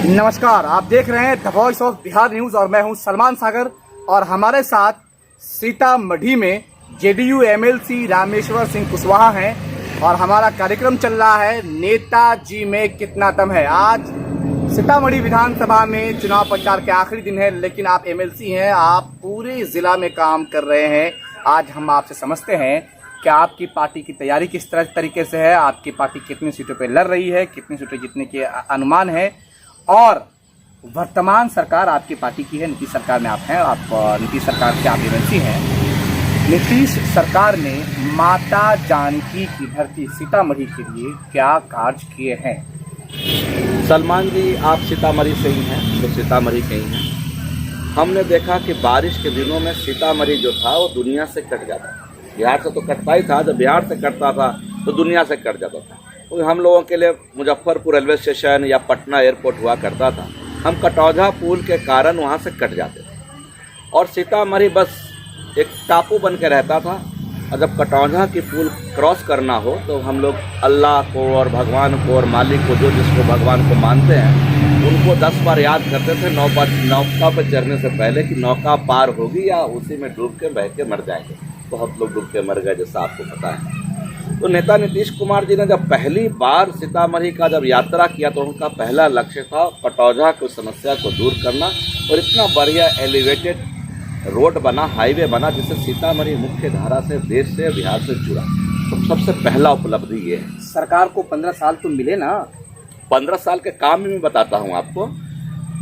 नमस्कार, आप देख रहे हैं the voice of Bihar news और मैं हूं सलमान सागर। और हमारे साथ सीतामढ़ी में जेडीयू एमएलसी रामेश्वर सिंह कुशवाहा हैं और हमारा कार्यक्रम चल रहा है नेताजी में कितना दम है। आज सीतामढ़ी विधानसभा में चुनाव प्रचार के आखिरी दिन है, लेकिन आप एमएलसी हैं, आप पूरे ज़िला में काम कर रहे हैं। आज हम आपसे समझते हैं कि आपकी पार्टी की तैयारी किस तरीके से है, आपकी पार्टी कितनी सीटों पर लड़ रही है, कितनी सीटें जीतने के अनुमान है, और वर्तमान सरकार आपकी पार्टी की है, नीतीश सरकार में आप हैं, आप नीतीश सरकार के आप एमएलसी हैं। नीतीश सरकार ने माता जानकी की धरती सीतामढ़ी के लिए क्या कार्य किए हैं? सलमान जी, आप सीतामढ़ी से ही हैं, तो सीतामढ़ी के ही हैं। हमने देखा कि बारिश के दिनों में सीतामढ़ी जो था वो दुनिया से कट जाता था। बिहार से तो कटता ही था, जब बिहार से कटता था तो दुनिया से कट जाता था। तो हम लोगों के लिए मुजफ्फरपुर रेलवे स्टेशन या पटना एयरपोर्ट हुआ करता था, हम कटौझा पुल के कारण वहाँ से कट जाते थे और सीतामढ़ी बस एक टापू बन के रहता था। और जब कटौझा की पुल क्रॉस करना हो तो हम लोग अल्लाह को और भगवान को और मालिक को, जो जिसको भगवान को मानते हैं, उनको 10 बार याद करते थे नौका पर चढ़ने से पहले कि नौका पार होगी या उसी में डूब के बह के मर जाएंगे। बहुत लोग डूब के मर गए, जैसा आपको पता है। तो नेता नीतीश कुमार जी ने जब पहली बार सीतामढ़ी का जब यात्रा किया तो उनका पहला लक्ष्य था कटौझा की समस्या को दूर करना, और इतना बढ़िया एलिवेटेड रोड बना, हाईवे बना, जिससे सीतामढ़ी मुख्य धारा से, देश से, बिहार से जुड़ा। तो सबसे पहला उपलब्धि ये है। सरकार को 15 साल तो मिले ना। 15 साल के काम भी मैं बताता हूँ आपको।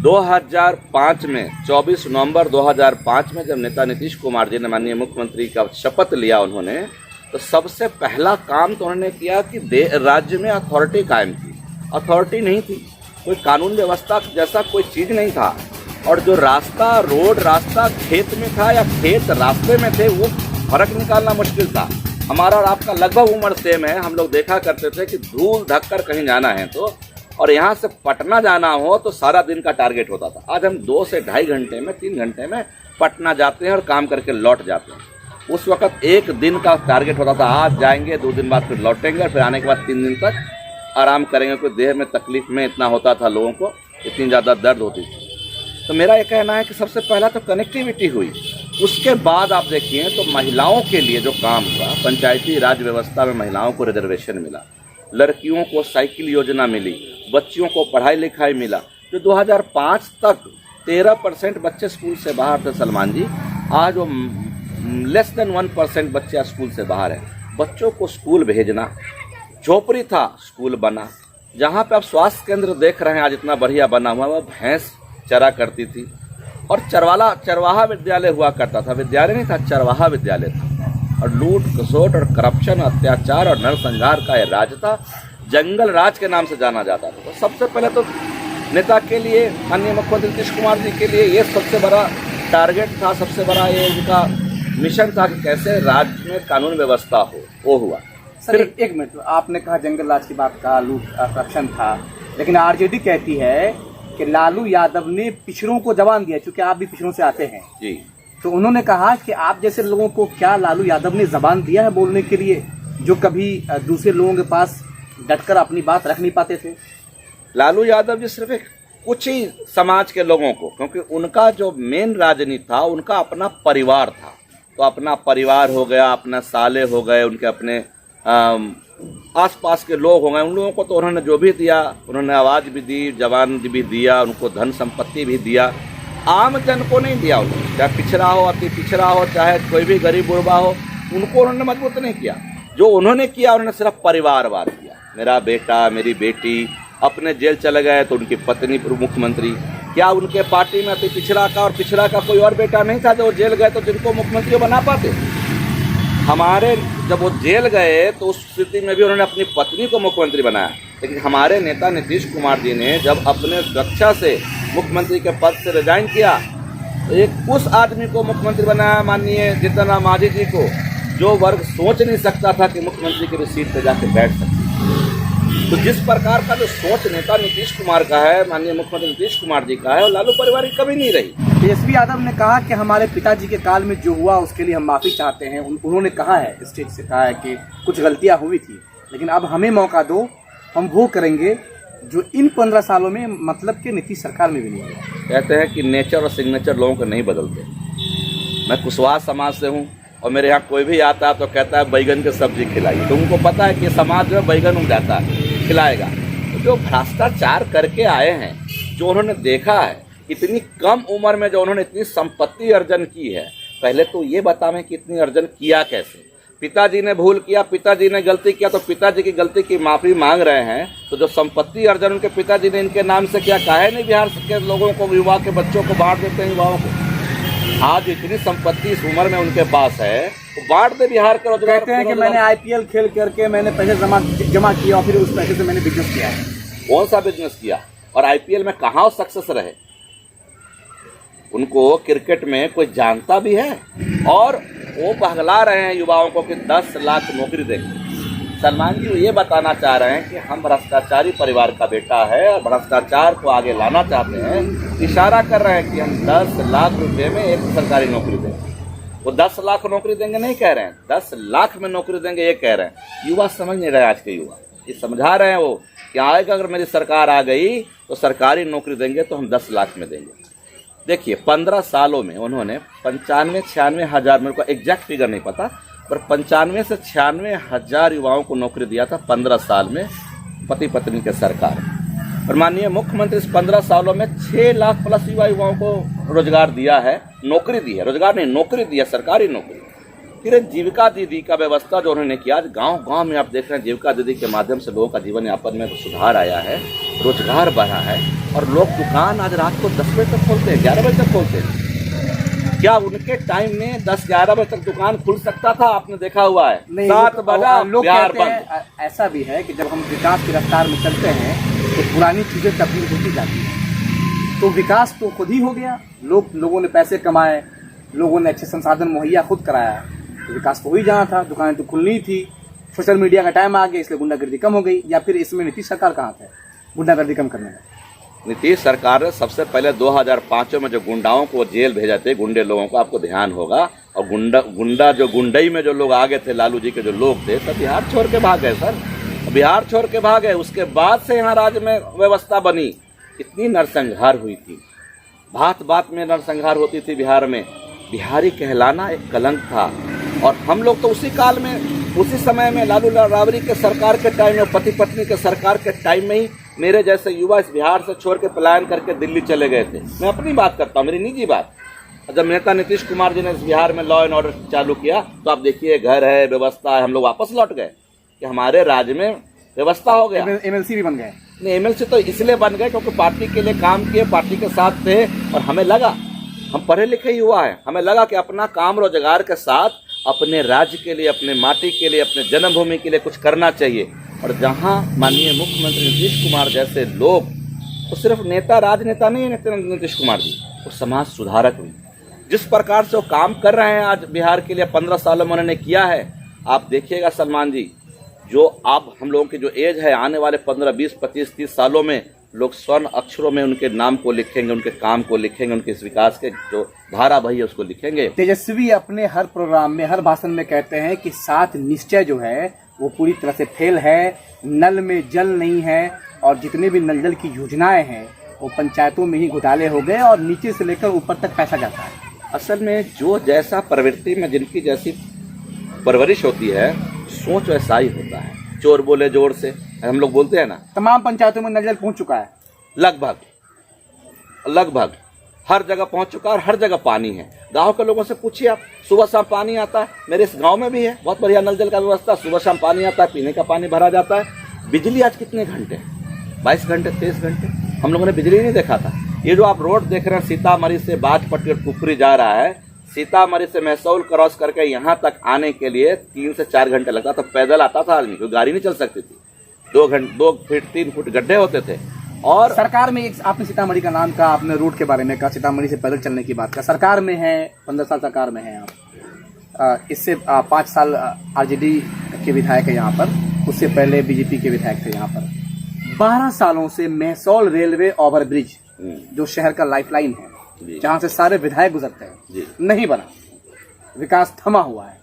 2005 में 24 नवंबर 2005 में जब नेता नीतीश कुमार जी ने माननीय मुख्यमंत्री का शपथ लिया उन्होंने, तो सबसे पहला काम तो उन्होंने किया कि राज्य में अथॉरिटी कायम की। अथॉरिटी नहीं थी, कोई कानून व्यवस्था जैसा कोई चीज़ नहीं था, और जो रास्ता, रोड रास्ता खेत में था या खेत रास्ते में थे, वो फर्क निकालना मुश्किल था। हमारा और आपका लगभग उम्र सेम है। हम लोग देखा करते थे कि धूल ढककर कहीं जाना है तो, और यहाँ से पटना जाना हो तो सारा दिन का टारगेट होता था। आज हम 2 से ढाई घंटे में, 3 घंटे में पटना जाते हैं और काम करके लौट जाते हैं। उस वक्त 1 दिन का टारगेट होता था, आज जाएंगे, 2 दिन बाद फिर लौटेंगे, फिर आने के बाद 3 दिन तक आराम करेंगे। कोई देह में तकलीफ में इतना होता था, लोगों को इतनी ज़्यादा दर्द होती थी। तो मेरा ये कहना है कि सबसे पहला तो कनेक्टिविटी हुई। उसके बाद आप देखिए तो महिलाओं के लिए जो काम हुआ, पंचायती राज व्यवस्था में महिलाओं को रिजर्वेशन मिला, लड़कियों को साइकिल योजना मिली, बच्चियों को पढ़ाई लिखाई मिला। जो 2005 तक 13% बच्चे स्कूल से बाहर थे सलमान जी, आज वो लेस देन 1% बच्चे स्कूल से बाहर हैं। बच्चों को स्कूल भेजना, झोपड़ी था, स्कूल बना। जहाँ पे आप स्वास्थ्य केंद्र देख रहे हैं आज इतना बढ़िया बना हुआ, वह भैंस चरा करती थी, और चरवाहा विद्यालय हुआ करता था। विद्यालय नहीं था, चरवाहा विद्यालय था। और लूट खसोट और करप्शन, अत्याचार और नरसंहार का यह राज था, जंगल राज के नाम से जाना जाता था। तो सबसे पहले तो नेता के लिए, माननीय मुख्यमंत्री नीतीश कुमार जी के लिए ये सबसे बड़ा टारगेट था, सबसे बड़ा ये उनका मिशन था कि कैसे राज्य में कानून व्यवस्था हो, वो हुआ। सर एक मिनट, आपने कहा जंगल राज की बात का, लूट करप्शन था, लेकिन आरजेडी कहती है कि लालू यादव ने पिछड़ों को जवान दिया, क्योंकि आप भी पिछड़ों से आते हैं जी। तो उन्होंने कहा कि आप जैसे लोगों को क्या लालू यादव ने जबान दिया है बोलने के लिए, जो कभी दूसरे लोगों के पास डटकर अपनी बात रख नहीं पाते थे? लालू यादव जी सिर्फ एक कुछ ही समाज के लोगों को, क्योंकि उनका जो मेन राजनीति था, उनका अपना परिवार था। तो अपना परिवार हो गया, अपना साले हो गए, उनके अपने आसपास के लोग हो गए, उन लोगों को तो उन्होंने जो भी दिया, उन्होंने आवाज़ भी दी, जवान भी दिया, उनको धन संपत्ति भी दिया। आम जन को नहीं दिया उन्होंने, चाहे पिछड़ा हो, अति पिछड़ा हो, चाहे कोई भी गरीब गुरबा हो, उनको उन्होंने मजबूत नहीं किया। जो उन्होंने किया, उन्होंने सिर्फ परिवारवाद किया। मेरा बेटा, मेरी बेटी अपने जेल चले गए तो उनकी पत्नी मुख्यमंत्री। क्या उनके पार्टी में अति पिछड़ा का और पिछड़ा का कोई और बेटा नहीं था जो जेल गए तो जिनको मुख्यमंत्री बना पाते? हमारे जब वो जेल गए तो उस स्थिति में भी उन्होंने अपनी पत्नी को मुख्यमंत्री बनाया। लेकिन हमारे नेता नीतीश कुमार जी ने जब अपने सुरक्षा से मुख्यमंत्री के पद से रिजाइन किया, तो एक उस आदमी को मुख्यमंत्री बनाया, माननीय जीतन राम मांझी जी को, जो वर्ग सोच नहीं सकता था कि मुख्यमंत्री की सीट पर जाके बैठ सकते। तो जिस प्रकार का जो सोच नेता नीतीश कुमार का है, माननीय मुख्यमंत्री नीतीश कुमार जी का है, और लालू परिवार की कभी नहीं रही। तेजस्वी यादव ने कहा कि हमारे पिताजी के काल में जो हुआ उसके लिए हम माफ़ी चाहते हैं। उन्होंने कहा है, स्टेज से कहा है कि कुछ गलतियां हुई थी, लेकिन अब हमें मौका दो, हम वो करेंगे जो इन 15 सालों में मतलब कि नीतीश सरकार में भी नहीं हुआ। कहते हैं कि नेचर और सिग्नेचर लोगों को नहीं बदलते। मैं कुशवाहा समाज से हूँ और मेरे यहाँ कोई भी आता है तो कहता है बैगन की सब्जी खिलाइए, तो उनको पता है कि समाज जो है बैगन उगाता है, खिलाएगा। तो जो भ्रष्टाचार करके आए हैं, जो उन्होंने देखा है, इतनी कम उम्र में जो उन्होंने इतनी संपत्ति अर्जन की है, पहले तो ये बतावें कि इतनी अर्जन किया कैसे। पिताजी ने भूल किया, पिताजी ने गलती किया, तो पिताजी की गलती की माफ़ी मांग रहे हैं। तो जो संपत्ति अर्जन उनके पिताजी ने इनके नाम से किया, काहे नहीं बिहार के लोगों को, युवा के बच्चों को बांट देते हैं। युवाओं को आज इतनी संपत्ति इस उम्र में उनके पास है, तो बांट दे बिहार के रोजगार। कहते हैं कि मैंने आईपीएल खेल करके मैंने पैसे जमा किया और फिर उस पैसे से मैंने बिजनेस किया है। कौन सा बिजनेस किया और आईपीएल में कहाँ सक्सेस रहे? उनको क्रिकेट में कोई जानता भी है? और वो बहला रहे हैं युवाओं को कि 10 लाख नौकरी देंगे। सलमान जी ये बताना चाह रहे हैं कि हम भ्रष्टाचारी परिवार का बेटा है और भ्रष्टाचार को आगे लाना चाहते हैं। इशारा कर रहे हैं कि हम 10 लाख रुपए में एक सरकारी नौकरी देंगे। वो 10 लाख नौकरी देंगे नहीं कह रहे हैं, 10 लाख में नौकरी देंगे ये कह रहे हैं। युवा समझ नहीं रहे, आज के युवा ये समझा रहे हैं वो कि आएगा अगर मेरी सरकार आ गई तो सरकारी नौकरी देंगे तो हम 10 लाख में देंगे। देखिए 15 सालों में उन्होंने 95-96 हज़ार, मेरे को एग्जैक्ट फिगर नहीं पता, पर 95 से 96 हज़ार युवाओं को नौकरी दिया था 15 साल में पति पत्नी के सरकार। और माननीय मुख्यमंत्री इस 15 सालों में 6 लाख प्लस युवाओं को रोजगार दिया है, नौकरी दी है, रोजगार नहीं नौकरी दी है, सरकारी नौकरी। फिर जीविका दीदी का व्यवस्था जो उन्होंने किया, आज गांव-गांव में आप देख रहे हैं जीविका दीदी के माध्यम से लोगों का जीवन यापन में सुधार आया है, रोजगार बढ़ा है। और लोग दुकान आज रात को 10 बजे तक खोलते हैं, 11 बजे तक खोलते हैं। क्या उनके टाइम में 10-11 बजे तक दुकान खुल सकता था? आपने देखा हुआ है 7 बजा लोग बिहार कहते हैं, ऐसा भी है कि जब हम विकास की रफ्तार में चलते हैं तो पुरानी चीजें तब्दील होती जाती हैं। तो विकास तो खुद ही हो गया, लोगों ने पैसे कमाए, लोगों ने अच्छे संसाधन मुहैया खुद कराया, तो विकास तो हो ही जाना था। दुकानें तो खुलनी थी, सोशल मीडिया का टाइम आ गया इसलिए गुंडागर्दी कम हो गई। या फिर इसमें नीतीश सरकार कहाँ थे गुंडागर्दी कम करने में? नीतीश सरकार ने सबसे पहले 2005 में जो गुंडाओं को जेल भेजा थे, गुंडे लोगों को, आपको ध्यान होगा, और गुंडा जो गुंडई में जो लोग आगे थे, लालू जी के जो लोग थे, सब बिहार छोड़ के भाग गए सर, बिहार छोड़ के भाग गए। उसके बाद से यहाँ राज्य में व्यवस्था बनी। इतनी नरसंहार हुई थी, बात बात में नरसंहार होती थी बिहार में। बिहारी कहलाना एक कलंक था। और हम लोग तो उसी काल में, उसी समय में, लालू राबड़ी के सरकार के टाइम में, पति पत्नी के सरकार के टाइम में ही मेरे जैसे युवा इस बिहार से छोड़ के पलायन करके दिल्ली चले गए थे। मैं अपनी बात करता हूँ, मेरी निजी बात। जब नेता नीतीश कुमार जी ने इस बिहार में लॉ एंड ऑर्डर चालू किया तो आप देखिए घर है, व्यवस्था है, हम लोग वापस लौट गए कि हमारे राज्य में व्यवस्था हो गया। एमएलसी भी बन गए। नहीं, एमएलसी तो इसलिए बन गए क्योंकि पार्टी के लिए काम किए, पार्टी के साथ थे। और हमें लगा, हम पढ़े लिखे युवा हैं, हमें लगा कि अपना काम रोजगार के साथ अपने राज्य के लिए, अपने माटी के लिए, अपने जन्मभूमि के लिए कुछ करना चाहिए। और जहां माननीय मुख्यमंत्री नीतीश कुमार जैसे लोग, वो सिर्फ नेता, राजनेता नहीं है नीतीश कुमार जी, वो समाज सुधारक भी। जिस प्रकार से वो काम कर रहे हैं आज बिहार के लिए, 15 सालों में उन्होंने किया है। आप देखिएगा सलमान जी, जो अब हम लोगों की जो एज है, आने वाले 15, 20, 25, 30 सालों में लोग स्वर्ण अक्षरों में उनके नाम को लिखेंगे, उनके काम को लिखेंगे, उनके इस विकास के जो धारा बही है उसको लिखेंगे। तेजस्वी अपने हर प्रोग्राम में, हर भाषण में कहते हैं कि 7 निश्चय जो है वो पूरी तरह से फेल है, नल में जल नहीं है, और जितने भी नल जल की योजनाएं हैं वो पंचायतों में ही घोटाले हो गए और नीचे से लेकर ऊपर तक पैसा जाता है। असल में जो जैसा प्रवृत्ति में जिनकी जैसी परवरिश होती है, सोच वैसा ही होता है। चोर बोले जोर से, हम लोग बोलते हैं ना। तमाम पंचायतों में नल जल पहुंच चुका है, लगभग हर जगह पहुंच चुका है और हर जगह पानी है। गांव के लोगों से पूछिए आप, सुबह शाम पानी आता है। मेरे इस गांव में भी है बहुत बढ़िया नल जल का व्यवस्था, सुबह शाम पानी आता है, पीने का पानी भरा जाता है। बिजली आज कितने घंटे? 22 घंटे, 23 घंटे। हम लोगों ने बिजली नहीं देखा था। ये जो आप रोड देख रहे हैं, सीतामढ़ी से बाजपट्टी और कुफरी जा रहा है, सीतामढ़ी से महसौल क्रॉस करके यहाँ तक आने के लिए 3 से 4 घंटे लगता था। पैदल आता था आदमी, कोई गाड़ी नहीं चल सकती थी। 2 फीट 3 फुट गड्ढे होते थे। और सरकार में एक आपने सीतामढ़ी का नाम कहा, आपने रूट के बारे में कहा, सीतामढ़ी से पैदल चलने की बात का। सरकार में है, 15 साल सरकार में है आप। इससे 5 साल आरजेडी के विधायक है यहाँ पर, उससे पहले बीजेपी के विधायक थे यहाँ पर। 12 सालों से महसौल रेलवे ओवरब्रिज जो शहर का लाइफलाइन है, जहाँ से सारे विधायक गुजरते हैं, नहीं बना, विकास थमा हुआ है।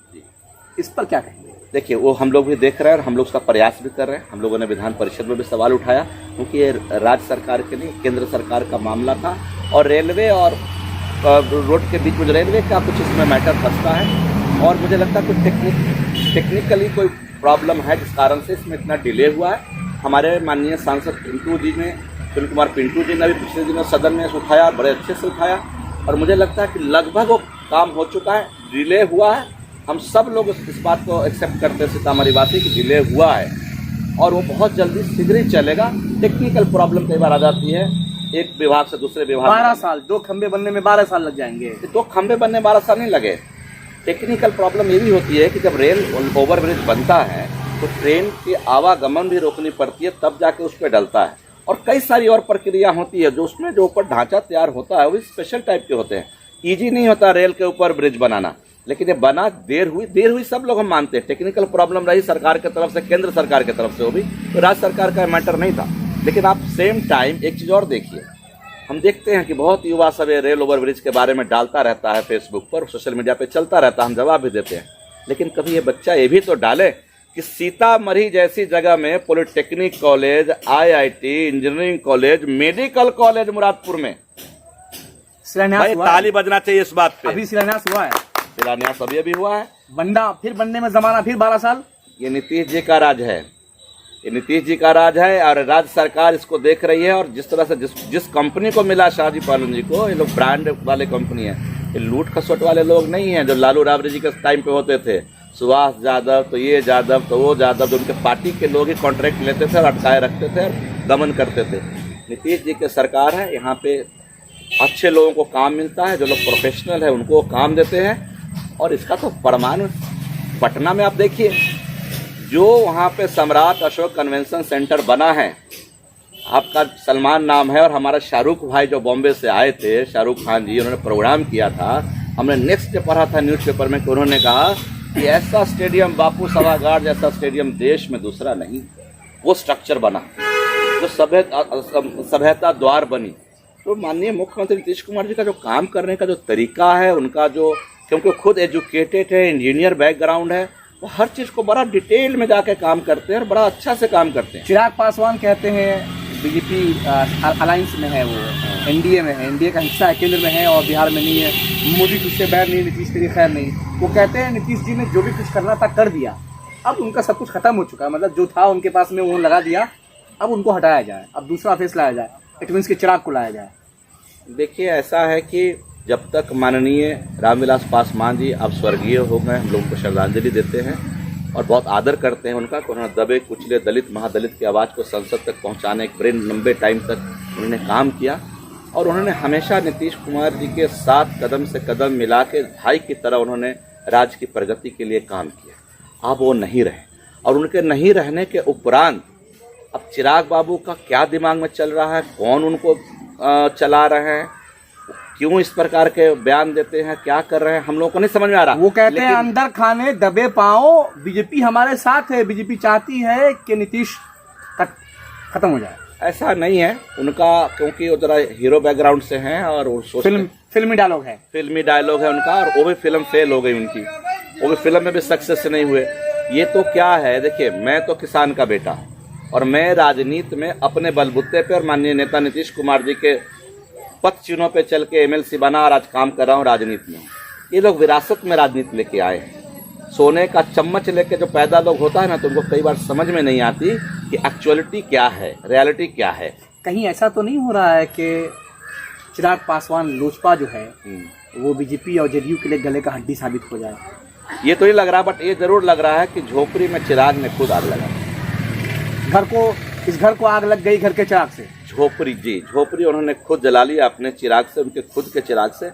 इस पर क्या कहेंगे? देखिए वो हम लोग भी देख रहे हैं और हम लोग उसका प्रयास भी कर रहे हैं। हम लोगों ने विधान परिषद में भी सवाल उठाया, क्योंकि ये राज्य सरकार के नहीं केंद्र सरकार का मामला था, और रेलवे और रोड के बीच में जो रेलवे का कुछ इसमें मैटर फंसता है, और मुझे लगता है कुछ टेक्निकली कोई प्रॉब्लम है जिस कारण से इसमें इतना डिले हुआ है। हमारे माननीय सांसद सुनील कुमार पिंटू जी ने भी पिछले दिनों सदन में उठाया, बड़े अच्छे से उठाया, और मुझे लगता है कि लगभग वो काम हो चुका है। डिले हुआ है, हम सब लोग इस बात को एक्सेप्ट करते हैं सीतामढ़ी वासी कि डिले हुआ है, और वो बहुत जल्दी शीघ्र ही चलेगा। टेक्निकल प्रॉब्लम कई बार आ जाती है एक विभाग से दूसरे विभाग। 12 साल 2 खंबे बनने में 12 साल लग जाएंगे। 2 खंबे बनने 12 साल नहीं लगे। टेक्निकल प्रॉब्लम ये भी होती है कि जब रेल ओवरब्रिज बनता है तो ट्रेन की आवागमन भी रोकनी पड़ती है, तब जाके उस पर डलता है, और कई सारी और प्रक्रिया होती है जो उसमें जो ऊपर ढांचा तैयार होता है वो स्पेशल टाइप के होते हैं। ईजी नहीं होता रेल के ऊपर ब्रिज बनाना, लेकिन ये बना देर हुई सब लोग हम मानते हैं। टेक्निकल प्रॉब्लम रही सरकार की तरफ से, केंद्र सरकार की तरफ से, वो भी तो राज्य सरकार का मैटर नहीं था। लेकिन आप सेम टाइम एक चीज़ और देखिए, हम देखते हैं कि बहुत युवा सब ये रेल ओवरब्रिज के बारे में डालता रहता है फेसबुक पर, सोशल मीडिया पे चलता रहता है, हम जवाब भी देते हैं। लेकिन कभी ये बच्चा ये भी तो डाले कि सीतामढ़ी जैसी जगह में polytechnic college, IIT, engineering college, medical college Muradpur में, शिलान्यास हुआ ताली बजना चाहिए इस बात पे। अभी शिलान्यास हुआ है, शिलान्यास अभी हुआ है, फिर बनने में जमाना फिर 12 साल। ये नीतीश जी का राज है, ये नीतीश जी का राज है, और राज्य सरकार इसको देख रही है। और जिस तरह से जिस कंपनी को मिला शाहजी पालन जी को, ये लोग ब्रांड वाले कंपनी है, ये लूट खसोट वाले लोग नहीं हैं जो लालू राबड़ी जी के टाइम पे होते थे। सुभाष यादव तो ये यादव तो वो यादव, जो उनके पार्टी के लोग ही कॉन्ट्रैक्ट लेते थे और अटकाए रखते थे और दमन करते थे। नीतीश जी की सरकार है, यहाँ पे अच्छे लोगों को काम मिलता है, जो लोग प्रोफेशनल है उनको काम देते हैं। और इसका तो प्रमाण पटना में आप देखिए, जो वहाँ पे सम्राट अशोक कन्वेंशन सेंटर बना है, आपका सलमान नाम है, और हमारा शाहरुख भाई जो बॉम्बे से आए थे, शाहरुख खान जी, उन्होंने प्रोग्राम किया था। हमने नेक्स्ट डे पढ़ा था न्यूज़पेपर में कि उन्होंने कहा कि ऐसा स्टेडियम, बापू सभागार जैसा स्टेडियम देश में दूसरा नहीं, वो स्ट्रक्चर बना जो सभ्यता द्वार बनी। तो माननीय मुख्यमंत्री नीतीश कुमार जी का जो काम करने का जो तरीका है, उनका जो, क्योंकि खुद एजुकेटेड है, इंजीनियर बैकग्राउंड है, वो हर चीज़ को बड़ा डिटेल में जाके काम करते हैं और बड़ा अच्छा से काम करते हैं। चिराग पासवान कहते हैं बीजेपी अलायंस में है, वो एनडीए में है, एनडीए का हिस्सा है, केंद्र में है और बिहार में नहीं है। मोदी तुझसे बैर नहीं, नीतीश तेरी खैर नहीं। वो कहते हैं नीतीश जी ने जो भी कुछ करना था कर दिया, अब उनका सब कुछ खत्म हो चुका है, मतलब जो था उनके पास में वो लगा दिया, अब उनको हटाया जाए, अब दूसरा फेस लाया जाए, इट मीन्स के चिराग को लाया जाए। देखिए ऐसा है कि जब तक माननीय रामविलास पासवान जी अब स्वर्गीय हो गए, हम लोग उनको श्रद्धांजलि देते हैं और बहुत आदर करते हैं उनका, कि उन्होंने दबे कुचले दलित महादलित की आवाज़ को संसद तक पहुंचाने एक बड़े लंबे टाइम तक उन्होंने काम किया, और उन्होंने हमेशा नीतीश कुमार जी के साथ कदम से कदम मिला के भाई की तरह उन्होंने राज्य की प्रगति के लिए काम किया। अब वो नहीं रहे, और उनके नहीं रहने के उपरांत अब चिराग बाबू का क्या दिमाग में चल रहा है, कौन उनको चला रहे हैं, क्यों इस प्रकार के बयान देते हैं, क्या कर रहे हैं, हम लोगों को नहीं समझ में आ रहा। वो कहते हैं अंदर खाने दबे पाओ, बीजेपी हमारे साथ है, बीजेपी चाहती है कि नीतीश खत्म हो जाए। ऐसा नहीं है उनका, क्योंकि वो जरा हीरो बैकग्राउंड से हैं और वो फिल्मी डायलॉग है, फिल्मी डायलॉग है उनका, और वो भी फिल्म फेल हो गई उनकी, वो भी फिल्म में भी सक्सेस नहीं हुए। ये तो क्या है, देखिए मैं तो किसान का बेटा, और मैं राजनीति में अपने बलबूते पे और माननीय नेता नीतीश कुमार जी के पथ चिन्हों पे चल के MLC बना और आज काम कर रहा हूँ राजनीति में। ये लोग विरासत में राजनीति लेके आए हैं, सोने का चम्मच लेके जो पैदा लोग होता है ना, तो उनको कई बार समझ में नहीं आती कि एक्चुअलिटी क्या है, रियलिटी क्या है। कहीं ऐसा तो नहीं हो रहा है कि चिराग पासवान लोजपा जो है वो बीजेपी और JDU के लिए गले का हड्डी साबित हो जाए? ये तो नहीं लग रहा, बट ये जरूर लग रहा है कि झोपड़ी में चिराग ने खुद आग लगा। इस घर को आग लग गई घर के चिराग से। झोपड़ी उन्होंने खुद जला लिया अपने चिराग से, उनके खुद के चिराग से,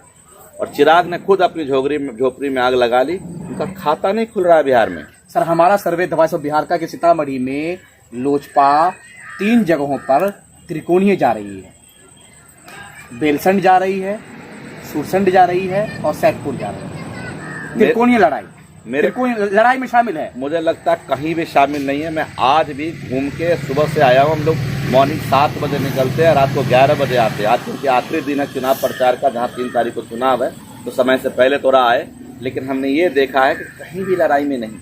और चिराग ने खुद अपनी झोपड़ी में आग लगा ली। उनका खाता नहीं खुल रहा है बिहार में। सर हमारा सर्वे दवाई सब बिहार का कि सीतामढ़ी में लोजपा 3 जगहों पर त्रिकोणीय जा रही है, बेलसंड जा रही है, सुरसंड जा रही है और सैदपुर जा रही है। त्रिकोणीय लड़ाई में शामिल है। मुझे लगता है कहीं भी शामिल नहीं है। मैं आज भी घूम के सुबह से आया हूँ। हम लोग मॉर्निंग 7 बजे निकलते हैं, रात को 11 बजे आते हैं। आज क्योंकि आखिरी दिन है चुनाव प्रचार का, जहाँ 3 तारीख को चुनाव है, तो समय से पहले थोड़ा आए, लेकिन हमने ये देखा है कि कहीं भी लड़ाई में नहीं।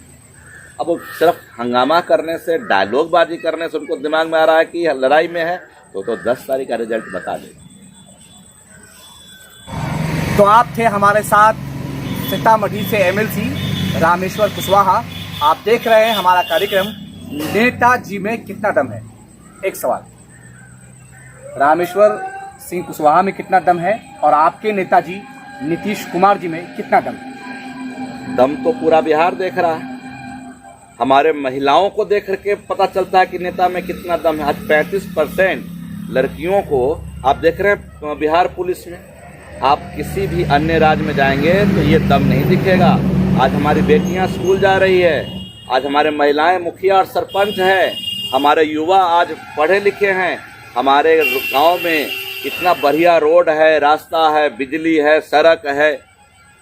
अब वो सिर्फ हंगामा करने से, डायलॉगबाजी करने से उनको दिमाग में आ रहा है कि लड़ाई में है, तो 10 तारीख का रिजल्ट बता देगा। तो आप थे हमारे साथ सीतामढ़ी से एमएलसी रामेश्वर कुशवाहा। आप देख रहे हैं हमारा कार्यक्रम नेताजी में कितना दम है। एक सवाल, रामेश्वर सिंह कुशवाहा में कितना दम है और आपके नेताजी नीतीश कुमार जी में कितना दम है? दम तो पूरा बिहार देख रहा है। हमारे महिलाओं को देख करके पता चलता है कि नेता में कितना दम है। आज 35% लड़कियों को आप देख रहे हैं बिहार पुलिस में। आप किसी भी अन्य राज्य में जाएंगे तो ये दम नहीं दिखेगा। आज हमारी बेटियां स्कूल जा रही है, आज हमारे महिलाएं मुखिया और सरपंच है, हमारे युवा आज पढ़े लिखे हैं, हमारे गांव में इतना बढ़िया रोड है, रास्ता है, बिजली है, सड़क है,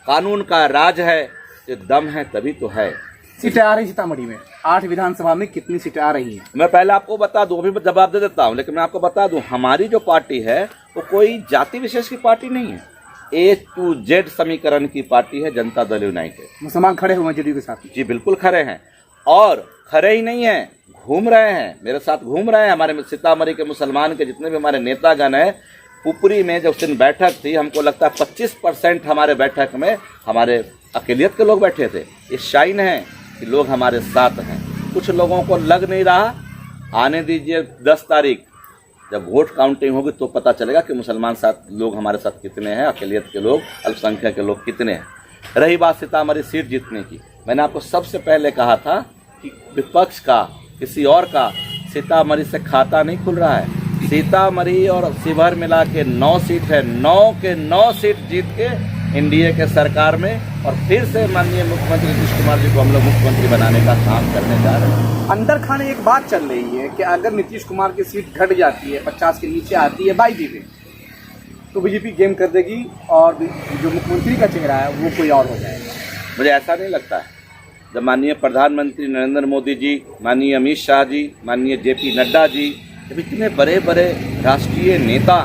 कानून का राज है। ये दम है तभी तो है। सीटें आ रही सीतामढ़ी में 8 विधानसभा में कितनी सीटें आ रही हैं? मैं पहले आपको बता दूं, अभी जवाब दे देता हूं, लेकिन मैं आपको बता दूं हमारी जो पार्टी है वो कोई जाति विशेष की पार्टी नहीं है। A to Z समीकरण की पार्टी है जनता दल यूनाइटेड। मुसलमान खड़े हुए हैं जेडीयू के साथ? जी बिल्कुल खड़े हैं, और खड़े ही नहीं हैं, घूम रहे हैं, मेरे साथ घूम रहे हैं। हमारे सीतामढ़ी के मुसलमान के जितने भी हमारे नेतागण हैं, पुपरी में जब उस दिन बैठक थी, हमको लगता है 25% हमारे बैठक में हमारे अकेलियत के लोग बैठे थे। ये शाइन है कि लोग हमारे साथ हैं। कुछ लोगों को लग नहीं रहा, आने दीजिए 10 तारीख जब वोट काउंटिंग होगी तो पता चलेगा कि मुसलमान साथ लोग हमारे साथ कितने हैं, अकेलियत के लोग, अल्पसंख्यक के लोग कितने हैं। रही बात सीतामढ़ी सीट जीतने की, मैंने आपको सबसे पहले कहा था कि विपक्ष का, किसी और का सीतामढ़ी से खाता नहीं खुल रहा है। सीतामढ़ी और शिवहर मिला के 9 सीट है, 9 के 9 सीट जीत के एनडीए के सरकार में और फिर से माननीय मुख्यमंत्री नीतीश कुमार जी को हम लोग मुख्यमंत्री बनाने का काम करने जा रहे हैं। अंदर खाने एक बात चल रही है कि अगर नीतीश कुमार की सीट घट जाती है, 50 के नीचे आती है बाई पे, तो बीजेपी गेम कर देगी और जो मुख्यमंत्री का चेहरा है वो कोई और हो जाएगा। मुझे ऐसा नहीं लगता है। जब माननीय प्रधानमंत्री नरेंद्र मोदी जी, माननीय अमित शाह जी, माननीय जेपी नड्डा जी, जब इतने बड़े बड़े राष्ट्रीय नेता,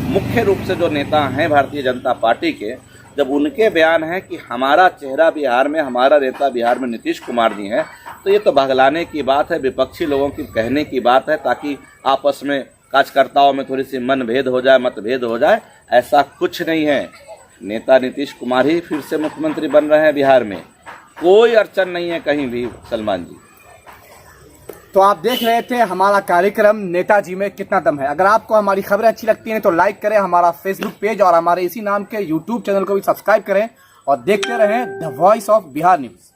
मुख्य रूप से जो नेता हैं भारतीय जनता पार्टी के, जब उनके बयान है कि हमारा चेहरा बिहार में, हमारा नेता बिहार में नीतीश कुमार जी हैं, तो ये तो भगलाने की बात है, विपक्षी लोगों की कहने की बात है, ताकि आपस में कार्यकर्ताओं में थोड़ी सी मनभेद हो जाए, मतभेद हो जाए। ऐसा कुछ नहीं है। नेता नीतीश कुमार ही फिर से मुख्यमंत्री बन रहे हैं बिहार में, कोई अड़चन नहीं है कहीं भी। सलमान जी, तो आप देख रहे थे हमारा कार्यक्रम नेताजी में कितना दम है। अगर आपको हमारी खबरें अच्छी लगती हैं तो लाइक करें, हमारा फेसबुक पेज और हमारे इसी नाम के यूट्यूब चैनल को भी सब्सक्राइब करें और देखते रहें the voice of Bihar news.